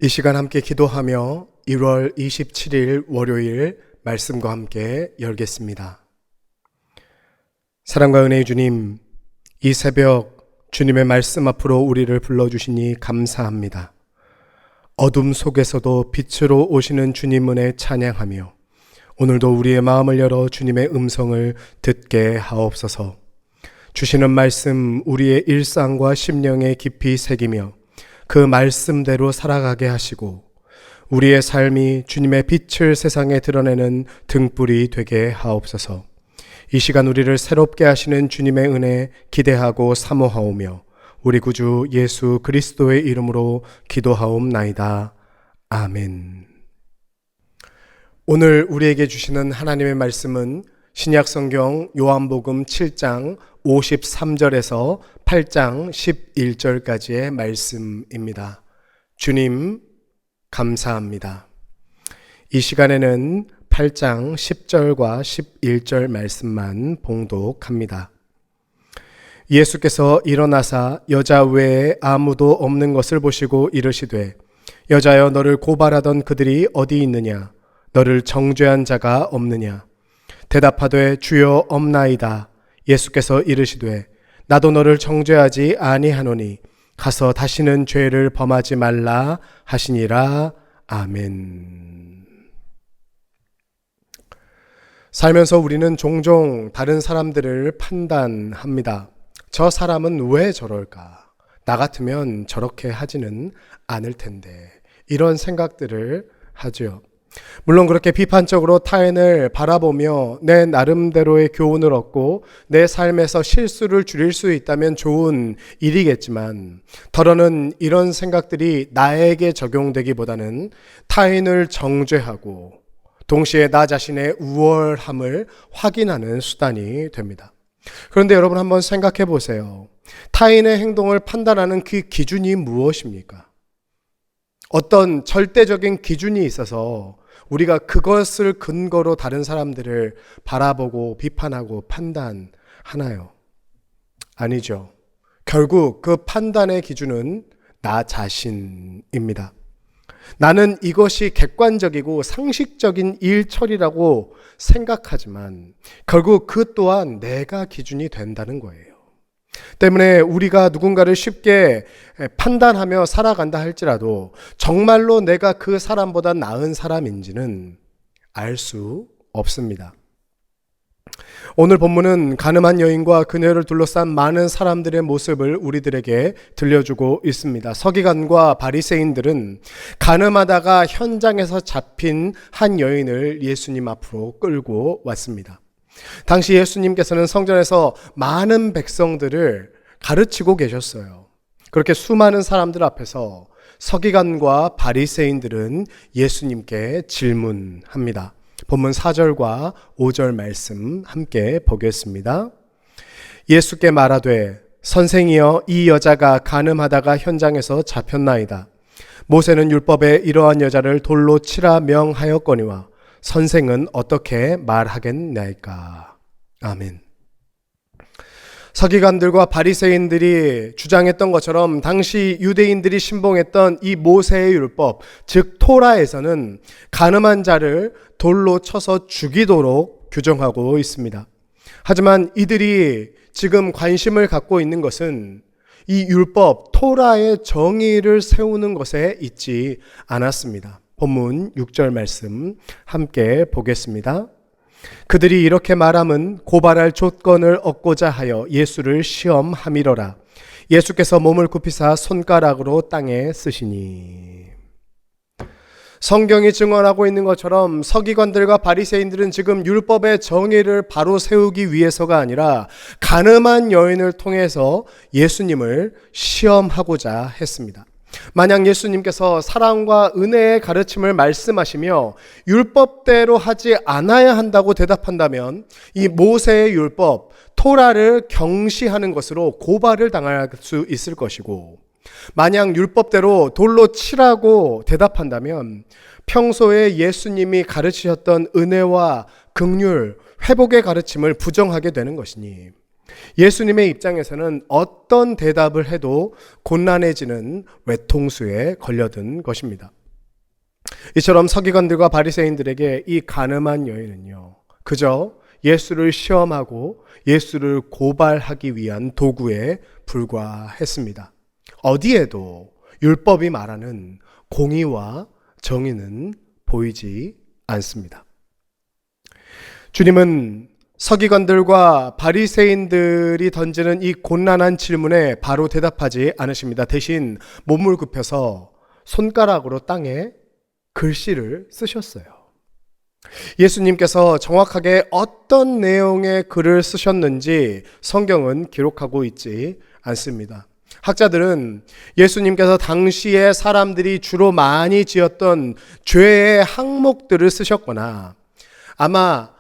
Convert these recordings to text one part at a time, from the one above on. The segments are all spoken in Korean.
이 시간 함께 기도하며 1월 27일 월요일 말씀과 함께 열겠습니다. 사랑과 은혜의 주님, 이 새벽 주님의 말씀 앞으로 우리를 불러주시니 감사합니다. 어둠 속에서도 빛으로 오시는 주님 은혜 찬양하며 오늘도 우리의 마음을 열어 주님의 음성을 듣게 하옵소서. 주시는 말씀 우리의 일상과 심령에 깊이 새기며 그 말씀대로 살아가게 하시고 우리의 삶이 주님의 빛을 세상에 드러내는 등불이 되게 하옵소서. 이 시간 우리를 새롭게 하시는 주님의 은혜 기대하고 사모하오며 우리 구주 예수 그리스도의 이름으로 기도하옵나이다. 아멘. 오늘 우리에게 주시는 하나님의 말씀은 신약성경 요한복음 7장 53절에서 8장 11절까지의 말씀입니다. 주님, 감사합니다. 이 시간에는 8장 10절과 11절 말씀만 봉독합니다. 예수께서 일어나사 여자 외에 아무도 없는 것을 보시고 이르시되, 여자여, 너를 고발하던 그들이 어디 있느냐? 너를 정죄한 자가 없느냐? 대답하되, 주여, 없나이다. 예수께서 이르시되, 나도 너를 정죄하지 아니하노니 가서 다시는 죄를 범하지 말라 하시니라. 아멘. 살면서 우리는 종종 다른 사람들을 판단합니다. 저 사람은 왜 저럴까? 나 같으면 저렇게 하지는 않을 텐데. 이런 생각들을 하죠. 물론 그렇게 비판적으로 타인을 바라보며 내 나름대로의 교훈을 얻고 내 삶에서 실수를 줄일 수 있다면 좋은 일이겠지만, 더러는 이런 생각들이 나에게 적용되기보다는 타인을 정죄하고 동시에 나 자신의 우월함을 확인하는 수단이 됩니다. 그런데 여러분, 한번 생각해 보세요. 타인의 행동을 판단하는 그 기준이 무엇입니까? 어떤 절대적인 기준이 있어서 우리가 그것을 근거로 다른 사람들을 바라보고 비판하고 판단하나요? 아니죠. 결국 그 판단의 기준은 나 자신입니다. 나는 이것이 객관적이고 상식적인 일처리라고 생각하지만 결국 그 또한 내가 기준이 된다는 거예요. 때문에 우리가 누군가를 쉽게 판단하며 살아간다 할지라도 정말로 내가 그 사람보다 나은 사람인지는 알 수 없습니다. 오늘 본문은 가늠한 여인과 그녀를 둘러싼 많은 사람들의 모습을 우리들에게 들려주고 있습니다. 서기관과 바리새인들은 가늠하다가 현장에서 잡힌 한 여인을 예수님 앞으로 끌고 왔습니다. 당시 예수님께서는 성전에서 많은 백성들을 가르치고 계셨어요. 그렇게 수많은 사람들 앞에서 서기관과 바리새인들은 예수님께 질문합니다. 본문 4절과 5절 말씀 함께 보겠습니다. 예수께 말하되, 선생이여, 이 여자가 간음하다가 현장에서 잡혔나이다. 모세는 율법에 이러한 여자를 돌로 치라 명하였거니와 선생은 어떻게 말하겠나이까? 아멘. 서기관들과 바리새인들이 주장했던 것처럼 당시 유대인들이 신봉했던 이 모세의 율법, 즉 토라에서는 간음한 자를 돌로 쳐서 죽이도록 규정하고 있습니다. 하지만 이들이 지금 관심을 갖고 있는 것은 이 율법, 토라의 정의를 세우는 것에 있지 않았습니다. 본문 6절 말씀 함께 보겠습니다. 그들이 이렇게 말함은 고발할 조건을 얻고자 하여 예수를 시험함이로라. 예수께서 몸을 굽히사 손가락으로 땅에 쓰시니. 성경이 증언하고 있는 것처럼 서기관들과 바리새인들은 지금 율법의 정의를 바로 세우기 위해서가 아니라 간음한 여인을 통해서 예수님을 시험하고자 했습니다. 만약 예수님께서 사랑과 은혜의 가르침을 말씀하시며 율법대로 하지 않아야 한다고 대답한다면 이 모세의 율법, 토라를 경시하는 것으로 고발을 당할 수 있을 것이고, 만약 율법대로 돌로 치라고 대답한다면 평소에 예수님이 가르치셨던 은혜와 긍휼, 회복의 가르침을 부정하게 되는 것이니, 예수님의 입장에서는 어떤 대답을 해도 곤란해지는 외통수에 걸려든 것입니다. 이처럼 서기관들과 바리새인들에게 이 가늠한 여인은요, 그저 예수를 시험하고 예수를 고발하기 위한 도구에 불과했습니다. 어디에도 율법이 말하는 공의와 정의는 보이지 않습니다. 주님은 서기관들과 바리새인들이 던지는 이 곤란한 질문에 바로 대답하지 않으십니다. 대신 몸을 굽혀서 손가락으로 땅에 글씨를 쓰셨어요. 예수님께서 정확하게 어떤 내용의 글을 쓰셨는지 성경은 기록하고 있지 않습니다. 학자들은 예수님께서 당시에 사람들이 주로 많이 지었던 죄의 항목들을 쓰셨거나 아마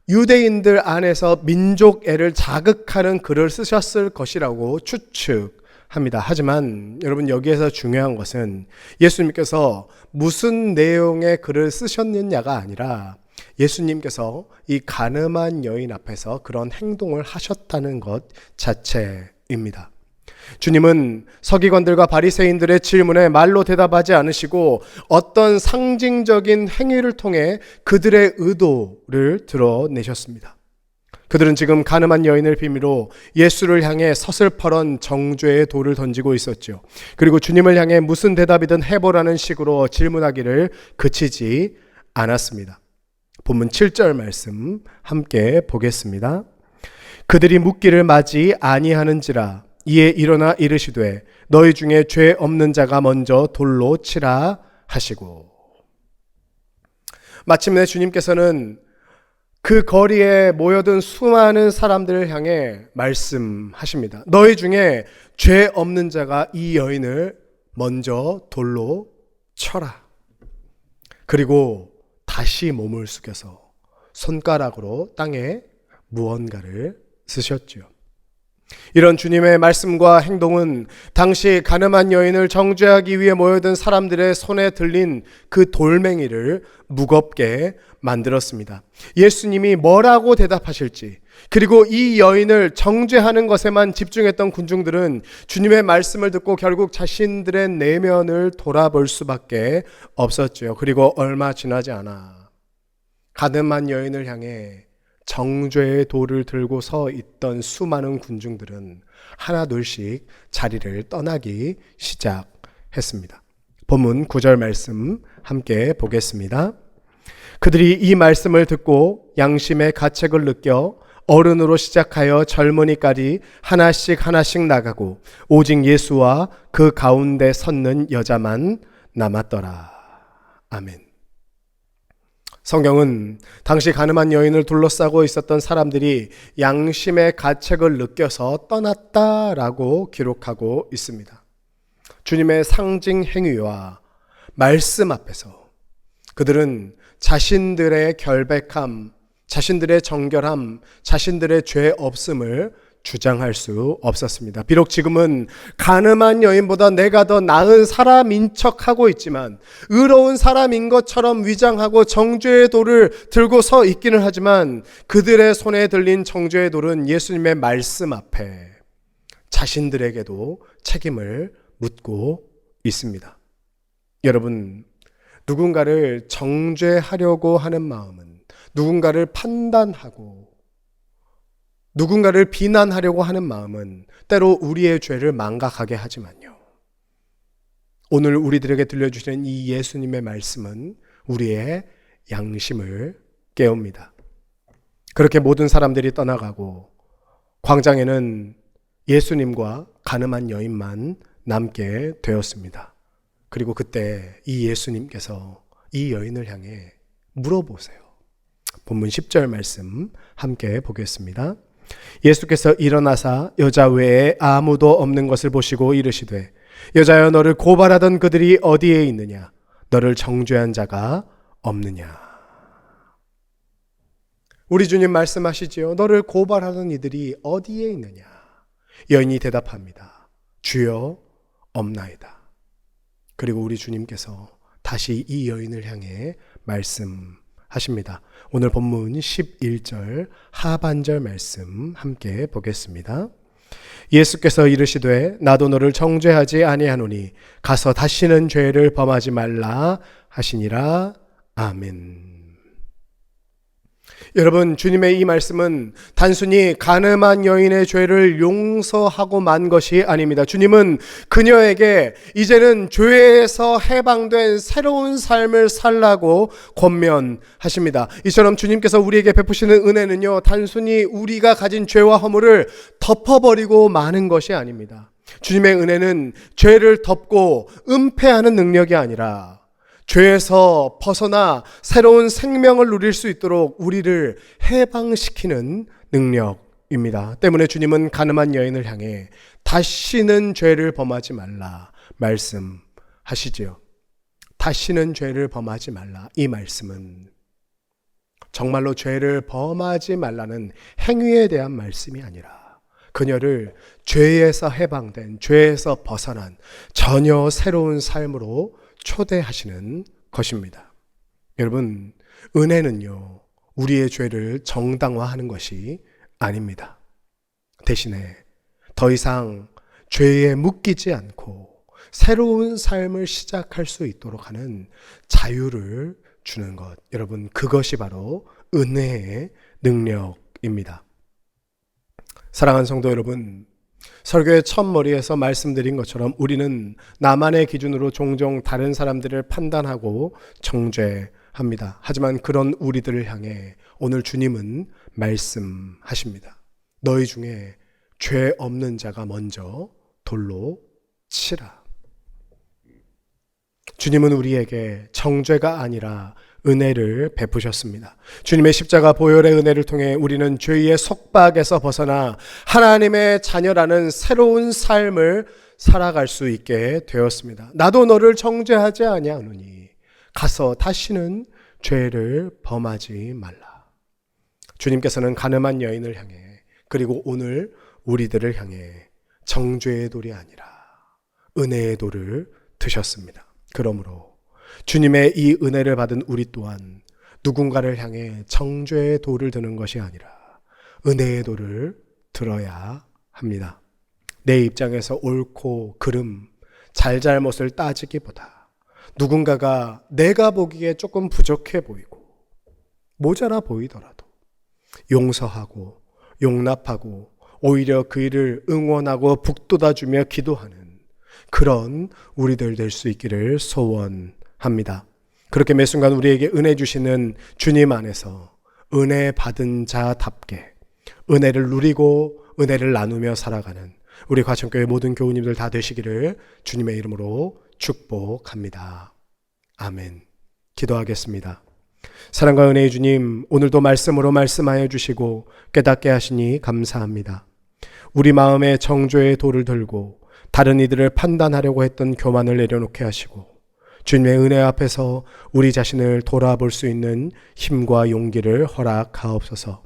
유대인들 안에서 민족애를 자극하는 글을 쓰셨을 것이라고 추측합니다. 하지만 여러분, 여기에서 중요한 것은 예수님께서 무슨 내용의 글을 쓰셨느냐가 아니라 예수님께서 이 가늠한 여인 앞에서 그런 행동을 하셨다는 것 자체입니다. 주님은 서기관들과 바리새인들의 질문에 말로 대답하지 않으시고 어떤 상징적인 행위를 통해 그들의 의도를 드러내셨습니다. 그들은 지금 가늠한 여인을 빌미로 예수를 향해 서슬퍼런 정죄의 돌을 던지고 있었죠. 그리고 주님을 향해 무슨 대답이든 해보라는 식으로 질문하기를 그치지 않았습니다. 본문 7절 말씀 함께 보겠습니다. 그들이 묻기를 마지 아니하는지라 이에 일어나 이르시되 너희 중에 죄 없는 자가 먼저 돌로 치라 하시고, 마침내 주님께서는 그 거리에 모여든 수많은 사람들을 향해 말씀하십니다. 너희 중에 죄 없는 자가 이 여인을 먼저 돌로 쳐라. 그리고 다시 몸을 숙여서 손가락으로 땅에 무언가를 쓰셨죠. 이런 주님의 말씀과 행동은 당시 가늠한 여인을 정죄하기 위해 모여든 사람들의 손에 들린 그 돌멩이를 무겁게 만들었습니다. 예수님이 뭐라고 대답하실지, 그리고 이 여인을 정죄하는 것에만 집중했던 군중들은 주님의 말씀을 듣고 결국 자신들의 내면을 돌아볼 수밖에 없었죠. 그리고 얼마 지나지 않아 가늠한 여인을 향해 정죄의 돌을 들고 서 있던 수많은 군중들은 하나둘씩 자리를 떠나기 시작했습니다. 본문 9절 말씀 함께 보겠습니다. 그들이 이 말씀을 듣고 양심의 가책을 느껴 어른으로 시작하여 젊은이까지 하나씩 나가고 오직 예수와 그 가운데 섰는 여자만 남았더라. 아멘. 성경은 당시 가늠한 여인을 둘러싸고 있었던 사람들이 양심의 가책을 느껴서 떠났다라고 기록하고 있습니다. 주님의 상징 행위와 말씀 앞에서 그들은 자신들의 결백함, 자신들의 정결함, 자신들의 죄 없음을 주장할 수 없었습니다. 비록 지금은 가늠한 여인보다 내가 더 나은 사람인 척하고 있지만, 의로운 사람인 것처럼 위장하고 정죄의 돌을 들고 서 있기는 하지만 그들의 손에 들린 정죄의 돌은 예수님의 말씀 앞에 자신들에게도 책임을 묻고 있습니다. 여러분, 누군가를 정죄하려고 하는 마음은, 누군가를 판단하고 누군가를 비난하려고 하는 마음은 때로 우리의 죄를 망각하게 하지만요, 오늘 우리들에게 들려주시는 이 예수님의 말씀은 우리의 양심을 깨웁니다. 그렇게 모든 사람들이 떠나가고 광장에는 예수님과 가늠한 여인만 남게 되었습니다. 그리고 그때 이 예수님께서 이 여인을 향해 물어보세요. 본문 10절 말씀 함께 보겠습니다. 예수께서 일어나사 여자 외에 아무도 없는 것을 보시고 이르시되 여자여, 너를 고발하던 그들이 어디에 있느냐? 너를 정죄한 자가 없느냐? 우리 주님 말씀하시지요. 너를 고발하던 이들이 어디에 있느냐? 여인이 대답합니다. 주여, 없나이다. 그리고 우리 주님께서 다시 이 여인을 향해 말씀하십니다. 하십니다. 오늘 본문 11절 하반절 말씀 함께 보겠습니다. 예수께서 이르시되 나도 너를 정죄하지 아니하노니 가서 다시는 죄를 범하지 말라 하시니라. 아멘. 여러분, 주님의 이 말씀은 단순히 가늠한 여인의 죄를 용서하고 만 것이 아닙니다. 주님은 그녀에게 이제는 죄에서 해방된 새로운 삶을 살라고 권면하십니다. 이처럼 주님께서 우리에게 베푸시는 은혜는요, 단순히 우리가 가진 죄와 허물을 덮어버리고 마는 것이 아닙니다. 주님의 은혜는 죄를 덮고 은폐하는 능력이 아니라 죄에서 벗어나 새로운 생명을 누릴 수 있도록 우리를 해방시키는 능력입니다. 때문에 주님은 가늠한 여인을 향해 다시는 죄를 범하지 말라 말씀하시지요. 다시는 죄를 범하지 말라. 이 말씀은 정말로 죄를 범하지 말라는 행위에 대한 말씀이 아니라 그녀를 죄에서 해방된, 죄에서 벗어난 전혀 새로운 삶으로 초대하시는 것입니다. 여러분, 은혜는요, 우리의 죄를 정당화하는 것이 아닙니다. 대신에 더 이상 죄에 묶이지 않고 새로운 삶을 시작할 수 있도록 하는 자유를 주는 것. 여러분, 그것이 바로 은혜의 능력입니다. 사랑하는 성도 여러분, 설교의 첫머리에서 말씀드린 것처럼 우리는 나만의 기준으로 종종 다른 사람들을 판단하고 정죄합니다. 하지만 그런 우리들을 향해 오늘 주님은 말씀하십니다. 너희 중에 죄 없는 자가 먼저 돌로 치라. 주님은 우리에게 정죄가 아니라 은혜를 베푸셨습니다. 주님의 십자가 보혈의 은혜를 통해 우리는 죄의 속박에서 벗어나 하나님의 자녀라는 새로운 삶을 살아갈 수 있게 되었습니다. 나도 너를 정죄하지 아니하노니 가서 다시는 죄를 범하지 말라. 주님께서는 가늠한 여인을 향해, 그리고 오늘 우리들을 향해 정죄의 돌이 아니라 은혜의 돌을 드셨습니다. 그러므로 주님의 이 은혜를 받은 우리 또한 누군가를 향해 정죄의 돌을 드는 것이 아니라 은혜의 돌을 들어야 합니다. 내 입장에서 옳고 그름, 잘잘못을 따지기보다 누군가가 내가 보기에 조금 부족해 보이고 모자라 보이더라도 용서하고 용납하고 오히려 그 일을 응원하고 북돋아주며 기도하는 그런 우리들 될 수 있기를 소원합니다. 그렇게 매 순간 우리에게 은혜 주시는 주님 안에서 은혜 받은 자답게 은혜를 누리고 은혜를 나누며 살아가는 우리 과천교회 모든 교우님들 다 되시기를 주님의 이름으로 축복합니다. 아멘. 기도하겠습니다. 사랑과 은혜의 주님, 오늘도 말씀으로 말씀하여 주시고 깨닫게 하시니 감사합니다. 우리 마음에 정죄의 돌을 들고 다른 이들을 판단하려고 했던 교만을 내려놓게 하시고 주님의 은혜 앞에서 우리 자신을 돌아볼 수 있는 힘과 용기를 허락하옵소서.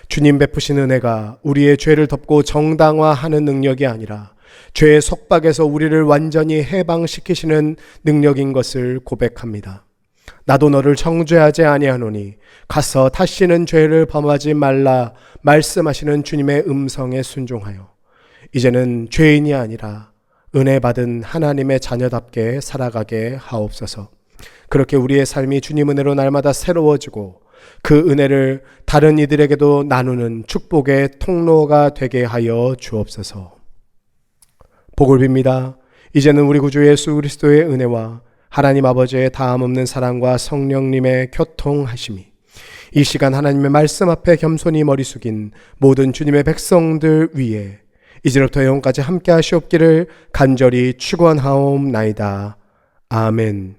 주님 베푸신 은혜가 우리의 죄를 덮고 정당화하는 능력이 아니라 죄의 속박에서 우리를 완전히 해방시키시는 능력인 것을 고백합니다. 나도 너를 정죄하지 아니하노니 가서 다시는 죄를 범하지 말라 말씀하시는 주님의 음성에 순종하여 이제는 죄인이 아니라 은혜 받은 하나님의 자녀답게 살아가게 하옵소서. 그렇게 우리의 삶이 주님 은혜로 날마다 새로워지고 그 은혜를 다른 이들에게도 나누는 축복의 통로가 되게 하여 주옵소서. 복을 빕니다. 이제는 우리 구주 예수 그리스도의 은혜와 하나님 아버지의 다함없는 사랑과 성령님의 교통하심이 이 시간 하나님의 말씀 앞에 겸손히 머리 숙인 모든 주님의 백성들 위에 이제부터 영원까지 함께 하시옵기를 간절히 축원하옵나이다. 아멘.